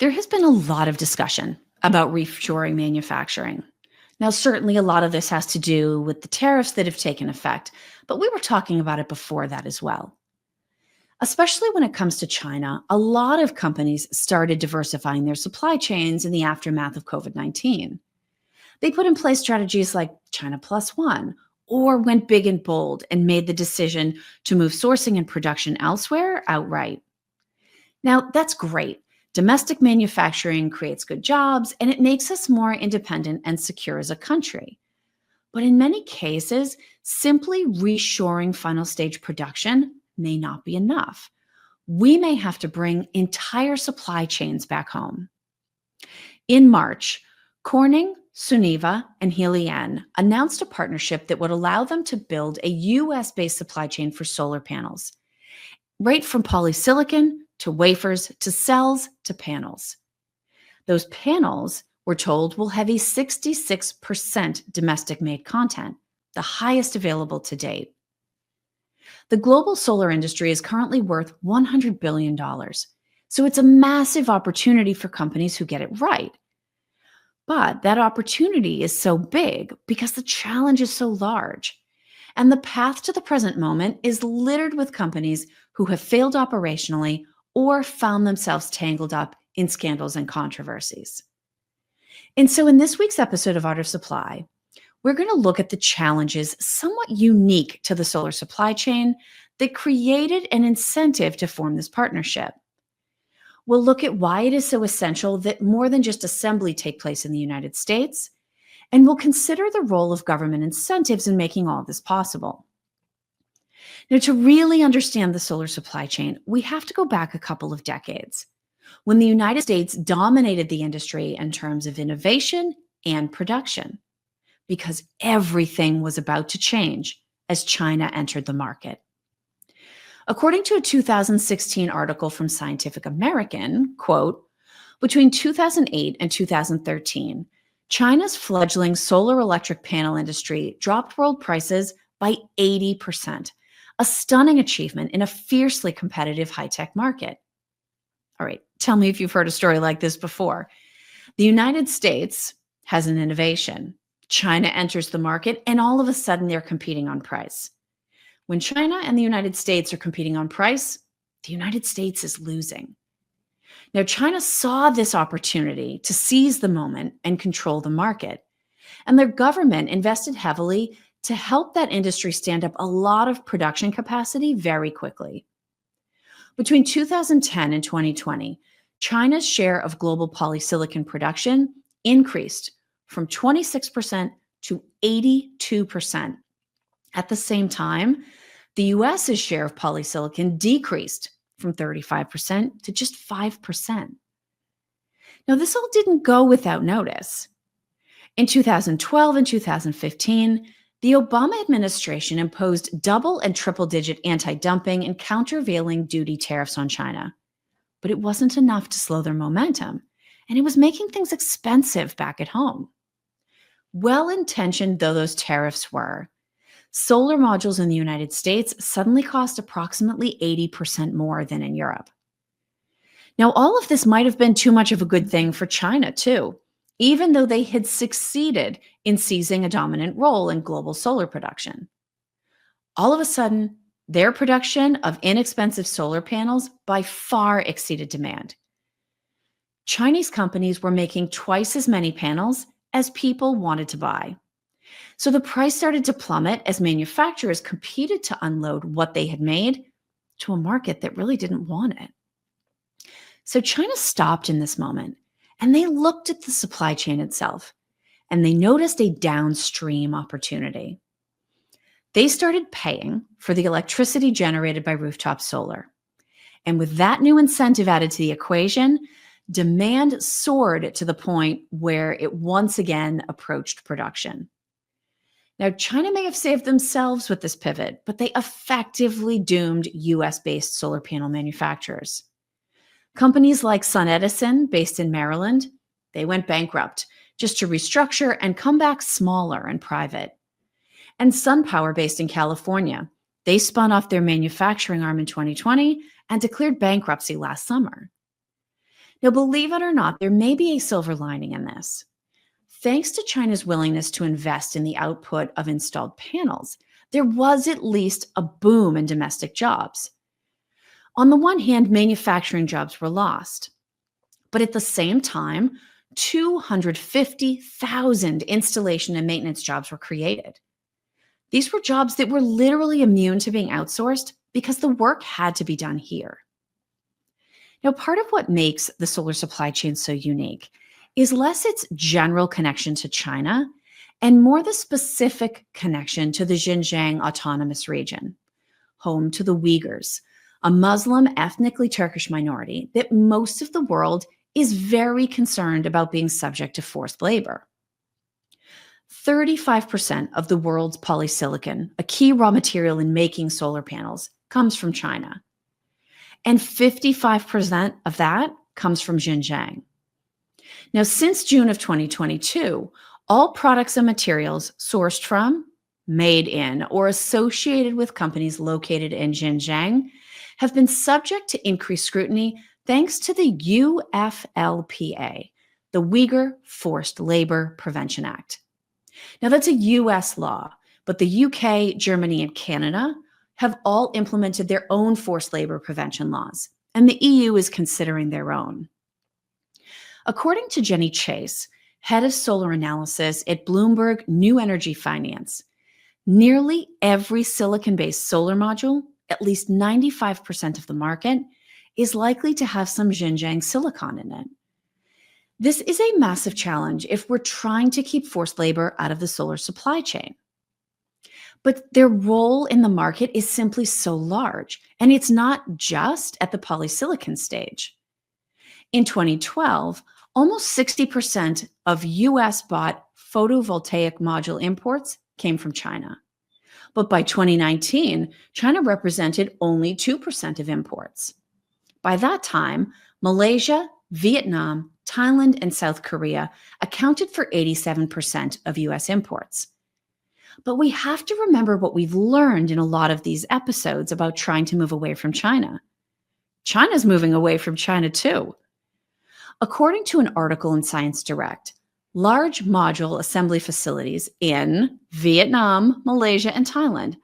There has been a lot of discussion about reshoring manufacturing. Now, certainly a lot of this has to do with the tariffs that have taken effect, but we were talking about it before that as well. Especially when it comes to China, a lot of companies started diversifying their supply chains in the aftermath of COVID-19. They put in place strategies like China Plus One, or went big and bold and made the decision to move sourcing and production elsewhere outright. Now, that's great. Domestic manufacturing creates good jobs and it makes us more independent and secure as a country. But in many cases, simply reshoring final stage production may not be enough. We may have to bring entire supply chains back home. In March, Corning, Suniva, and Heliene announced a partnership that would allow them to build a US-based supply chain for solar panels, right from polysilicon to wafers to cells to panels. Those panels, we're told, will have a 66% domestic made content, the highest available to date. The global solar industry is currently worth $100 billion, so it's a massive opportunity for companies who get it right. But that opportunity is so big because the challenge is so large. And the path to the present moment is littered with companies who have failed operationally or found themselves tangled up in scandals and controversies. And so in this week's episode of Art of Supply, we're going to look at the challenges somewhat unique to the solar supply chain that created an incentive to form this partnership. We'll look at why it is so essential that more than just assembly take place in the United States, and we'll consider the role of government incentives in making all of this possible. Now, to really understand the solar supply chain, we have to go back a couple of decades, when the United States dominated the industry in terms of innovation and production, because everything was about to change as China entered the market. According to a 2016 article from Scientific American, quote, between 2008 and 2013, China's fledgling solar electric panel industry dropped world prices by 80%, a stunning achievement in a fiercely competitive high-tech market. All right, tell me if you've heard a story like this before. The United States has an innovation. China enters the market, and all of a sudden they're competing on price. When China and the United States are competing on price, the United States is losing. Now, China saw this opportunity to seize the moment and control the market, and their government invested heavily to help that industry stand up a lot of production capacity very quickly. Between 2010 and 2020, China's share of global polysilicon production increased from 26% to 82%. At the same time, the US's share of polysilicon decreased from 35% to just 5%. Now, this all didn't go without notice. In 2012 and 2015, the Obama administration imposed double and triple-digit anti-dumping and countervailing duty tariffs on China. But it wasn't enough to slow their momentum, and it was making things expensive back at home. Well-intentioned though those tariffs were, solar modules in the United States suddenly cost approximately 80% more than in Europe. Now, all of this might have been too much of a good thing for China, too, even though they had succeeded in seizing a dominant role in global solar production. All of a sudden, their production of inexpensive solar panels by far exceeded demand. Chinese companies were making twice as many panels as people wanted to buy. So the price started to plummet as manufacturers competed to unload what they had made to a market that really didn't want it. So China stopped in this moment, and they looked at the supply chain itself, and they noticed a downstream opportunity. They started paying for the electricity generated by rooftop solar. And with that new incentive added to the equation, demand soared to the point where it once again approached production. Now, China may have saved themselves with this pivot, but they effectively doomed US-based solar panel manufacturers. Companies like SunEdison, based in Maryland, they went bankrupt just to restructure and come back smaller and private. And SunPower, based in California, they spun off their manufacturing arm in 2020 and declared bankruptcy last summer. Now, believe it or not, there may be a silver lining in this. Thanks to China's willingness to invest in the output of installed panels, there was at least a boom in domestic jobs. On the one hand, manufacturing jobs were lost, but at the same time, 250,000 installation and maintenance jobs were created. These were jobs that were literally immune to being outsourced because the work had to be done here. Now, part of what makes the solar supply chain so unique is less its general connection to China and more the specific connection to the Xinjiang Autonomous Region, home to the Uyghurs, a Muslim ethnically Turkish minority that most of the world is very concerned about being subject to forced labor. 35% of the world's polysilicon, a key raw material in making solar panels, comes from China. And 55% of that comes from Xinjiang. Now, since June of 2022, all products and materials sourced from, made in, or associated with companies located in Xinjiang have been subject to increased scrutiny thanks to the UFLPA, the Uyghur Forced Labor Prevention Act. Now, that's a US law, but the UK, Germany, and Canada have all implemented their own forced labor prevention laws, and the EU is considering their own. According to Jenny Chase, head of solar analysis at Bloomberg New Energy Finance, nearly every silicon-based solar module, at least 95% of the market, is likely to have some Xinjiang silicon in it. This is a massive challenge if we're trying to keep forced labor out of the solar supply chain. But their role in the market is simply so large, and it's not just at the polysilicon stage. In 2012, almost 60% of US-bought photovoltaic module imports came from China. But by 2019, China represented only 2% of imports. By that time, Malaysia, Vietnam, Thailand, and South Korea accounted for 87% of US imports. But we have to remember what we've learned in a lot of these episodes about trying to move away from China. China's moving away from China too. According to an article in Science Direct, large module assembly facilities in Vietnam, Malaysia, and Thailand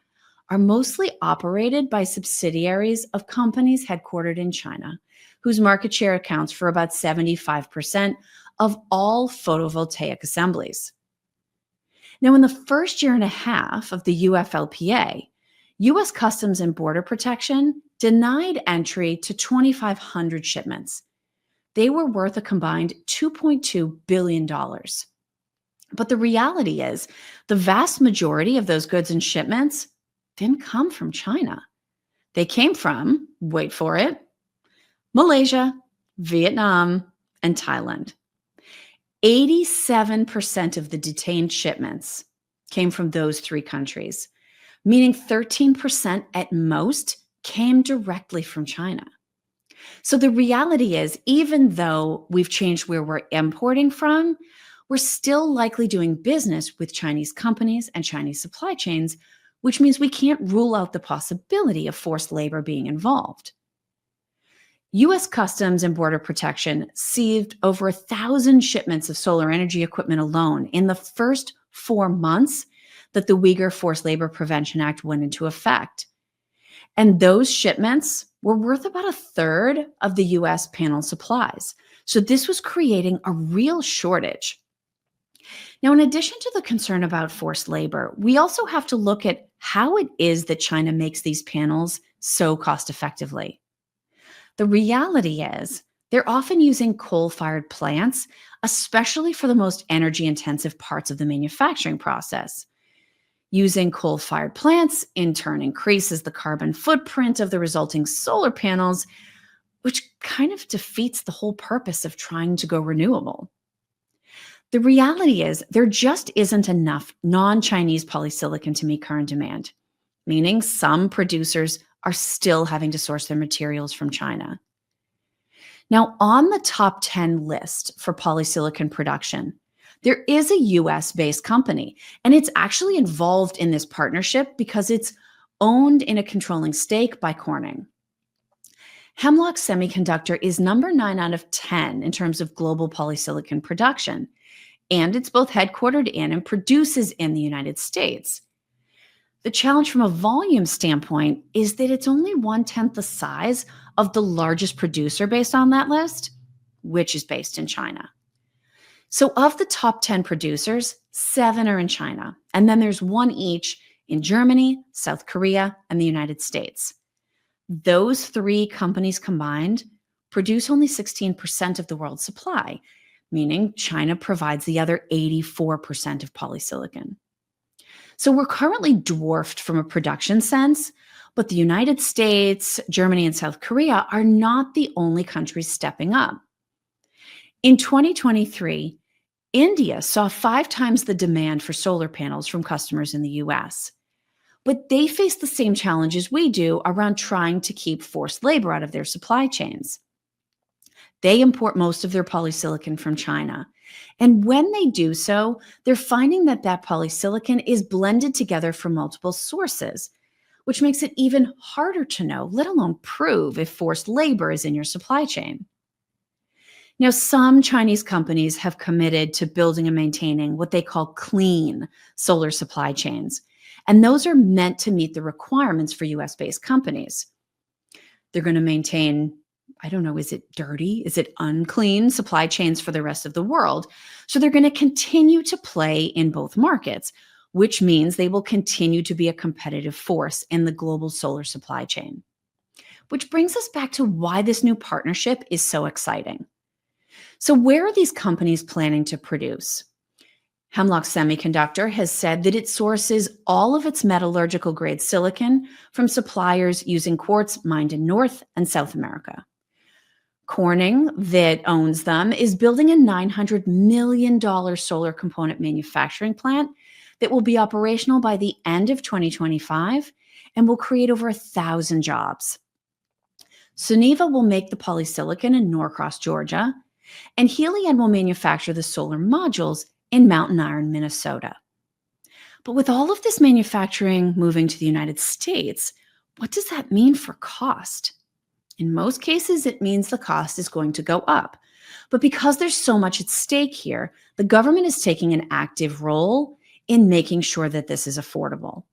are mostly operated by subsidiaries of companies headquartered in China, whose market share accounts for about 75% of all photovoltaic assemblies. Now, in the first year and a half of the UFLPA, U.S. Customs and Border Protection denied entry to 2,500 shipments. They were worth a combined $2.2 billion. But the reality is, the vast majority of those goods and shipments didn't come from China. They came from, wait for it, Malaysia, Vietnam, and Thailand. 87% of the detained shipments came from those three countries, meaning 13% at most came directly from China. So the reality is, even though we've changed where we're importing from, we're still likely doing business with Chinese companies and Chinese supply chains, which means we can't rule out the possibility of forced labor being involved. U.S. Customs and Border Protection seized over 1,000 shipments of solar energy equipment alone in the first 4 months that the Uyghur Forced Labor Prevention Act went into effect. And those shipments were worth about a third of the U.S. panel supplies. So this was creating a real shortage. Now, in addition to the concern about forced labor, we also have to look at how it is that China makes these panels so cost effectively. The reality is they're often using coal-fired plants, especially for the most energy-intensive parts of the manufacturing process. Using coal-fired plants, in turn, increases the carbon footprint of the resulting solar panels, which kind of defeats the whole purpose of trying to go renewable. The reality is there just isn't enough non-Chinese polysilicon to meet current demand, meaning some producers are still having to source their materials from China. Now, on the top 10 list for polysilicon production, there is a US-based company, and it's actually involved in this partnership because it's owned in a controlling stake by Corning. Hemlock Semiconductor is number 9 out of 10 in terms of global polysilicon production, and it's both headquartered in and produces in the United States. The challenge from a volume standpoint is that it's only 1/10 the size of the largest producer based on that list, which is based in China. So, of the top 10 producers, 7 are in China, and then there's one each in Germany, South Korea, and the United States. Those three companies combined produce only 16% of the world's supply, meaning China provides the other 84% of polysilicon. So we're currently dwarfed from a production sense, but the United States, Germany, and South Korea are not the only countries stepping up. In 2023, India saw 5 times the demand for solar panels from customers in the US. But they face the same challenges we do around trying to keep forced labor out of their supply chains. They import most of their polysilicon from China. And when they do so, they're finding that that polysilicon is blended together from multiple sources, which makes it even harder to know, let alone prove, if forced labor is in your supply chain. Now, some Chinese companies have committed to building and maintaining what they call clean solar supply chains, and those are meant to meet the requirements for US-based companies. They're going to maintain, I don't know, is it dirty? Is it unclean supply chains for the rest of the world? So they're going to continue to play in both markets, which means they will continue to be a competitive force in the global solar supply chain. Which brings us back to why this new partnership is so exciting. So where are these companies planning to produce? Hemlock Semiconductor has said that it sources all of its metallurgical grade silicon from suppliers using quartz mined in North and South America. Corning, that owns them, is building a $900 million solar component manufacturing plant that will be operational by the end of 2025 and will create over 1,000 jobs. Suniva will make the polysilicon in Norcross, Georgia, and Heliene will manufacture the solar modules in Mountain Iron, Minnesota. But with all of this manufacturing moving to the United States, what does that mean for cost? In most cases, it means the cost is going to go up. But because there's so much at stake here, the government is taking an active role in making sure that this is affordable.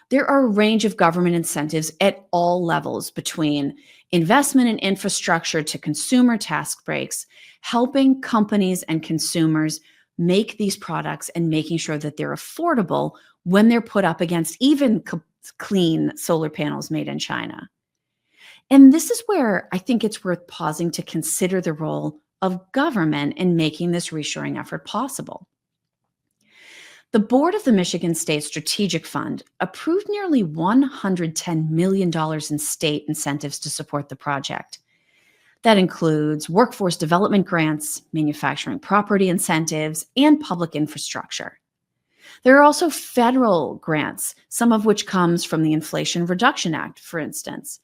There are a range of government incentives at all levels, between investment in infrastructure to consumer tax breaks, helping companies and consumers make these products and making sure that they're affordable when they're put up against even clean solar panels made in China. And this is where I think it's worth pausing to consider the role of government in making this reshoring effort possible. The board of the Michigan State Strategic Fund approved nearly $110 million in state incentives to support the project. That includes workforce development grants, manufacturing property incentives, and public infrastructure. There are also federal grants, some of which comes from the Inflation Reduction Act, for instance.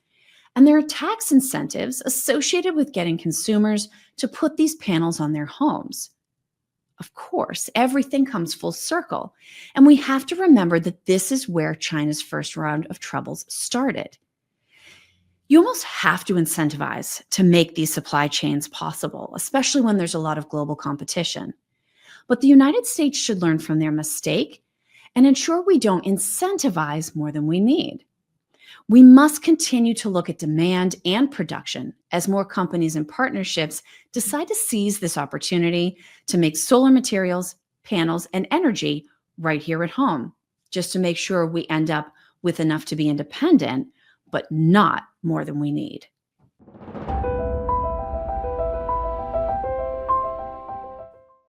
And there are tax incentives associated with getting consumers to put these panels on their homes. Of course, everything comes full circle, and we have to remember that this is where China's first round of troubles started. You almost have to incentivize to make these supply chains possible, especially when there's a lot of global competition. But the United States should learn from their mistake and ensure we don't incentivize more than we need. We must continue to look at demand and production as more companies and partnerships decide to seize this opportunity to make solar materials, panels, and energy right here at home, just to make sure we end up with enough to be independent, but not more than we need.